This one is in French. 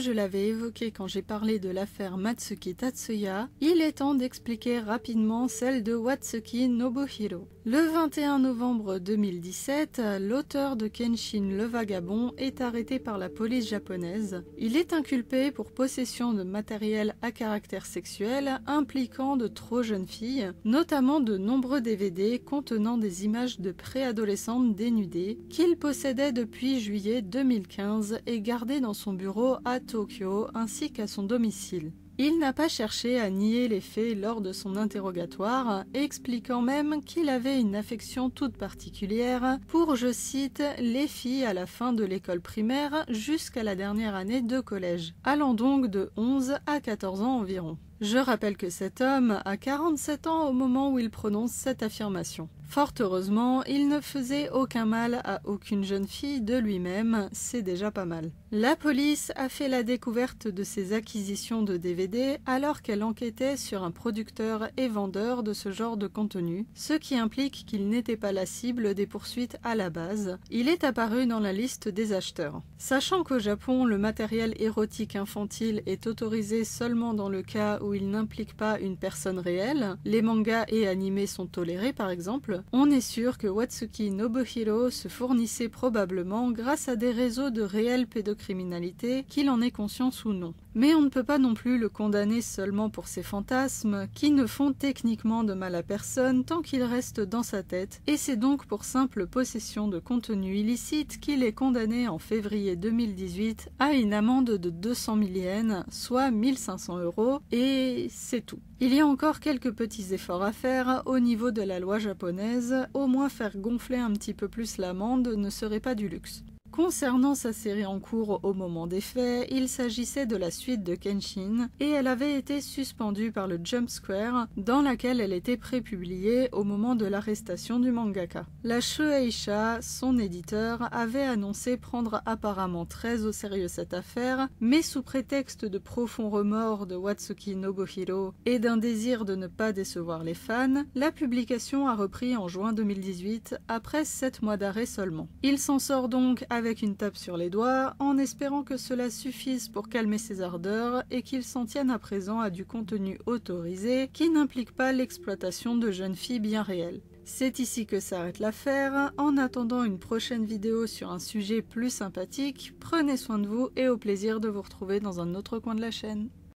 je l'avais évoqué quand j'ai parlé de l'affaire Matsuki Tatsuya, il est temps d'expliquer rapidement celle de Watsuki Nobuhiro. Le 21 novembre 2017, l'auteur de Kenshin le Vagabond est arrêté par la police japonaise. Il est inculpé pour possession de matériel à caractère sexuel impliquant de trop jeunes filles, notamment de nombreux DVD contenant des images de préadolescentes dénudées qu'il possédait depuis juillet 2015 et gardé dans son bureau à Tokyo ainsi qu'à son domicile. Il n'a pas cherché à nier les faits lors de son interrogatoire, expliquant même qu'il avait une affection toute particulière pour, je cite, les filles à la fin de l'école primaire jusqu'à la dernière année de collège, allant donc de 11 à 14 ans environ. Je rappelle que cet homme a 47 ans au moment où il prononce cette affirmation. Fort heureusement, il ne faisait aucun mal à aucune jeune fille de lui-même, c'est déjà pas mal. La police a fait la découverte de ses acquisitions de DVD alors qu'elle enquêtait sur un producteur et vendeur de ce genre de contenu, ce qui implique qu'il n'était pas la cible des poursuites à la base. Il est apparu dans la liste des acheteurs. Sachant qu'au Japon, le matériel érotique infantile est autorisé seulement dans le cas où il n'implique pas une personne réelle, les mangas et animés sont tolérés par exemple, on est sûr que Watsuki Nobuhiro se fournissait probablement grâce à des réseaux de réelle pédocriminalité, qu'il en ait conscience ou non. Mais on ne peut pas non plus le condamner seulement pour ses fantasmes, qui ne font techniquement de mal à personne tant qu'il reste dans sa tête, et c'est donc pour simple possession de contenu illicite qu'il est condamné en février 2018 à une amende de 200 000 yens, soit 1500 €, et c'est tout. Il y a encore quelques petits efforts à faire au niveau de la loi japonaise, au moins faire gonfler un petit peu plus l'amende ne serait pas du luxe. Concernant sa série en cours au moment des faits, il s'agissait de la suite de Kenshin et elle avait été suspendue par le Jump Square dans laquelle elle était prépubliée au moment de l'arrestation du mangaka. La Shueisha, son éditeur, avait annoncé prendre apparemment très au sérieux cette affaire, mais sous prétexte de profonds remords de Watsuki Nobuhiro et d'un désir de ne pas décevoir les fans, la publication a repris en juin 2018 après 7 mois d'arrêt seulement. Il s'en sort donc avec une tape sur les doigts, en espérant que cela suffise pour calmer ses ardeurs et qu'il s'en tienne à présent à du contenu autorisé qui n'implique pas l'exploitation de jeunes filles bien réelles. C'est ici que s'arrête l'affaire. En attendant une prochaine vidéo sur un sujet plus sympathique, prenez soin de vous et au plaisir de vous retrouver dans un autre coin de la chaîne.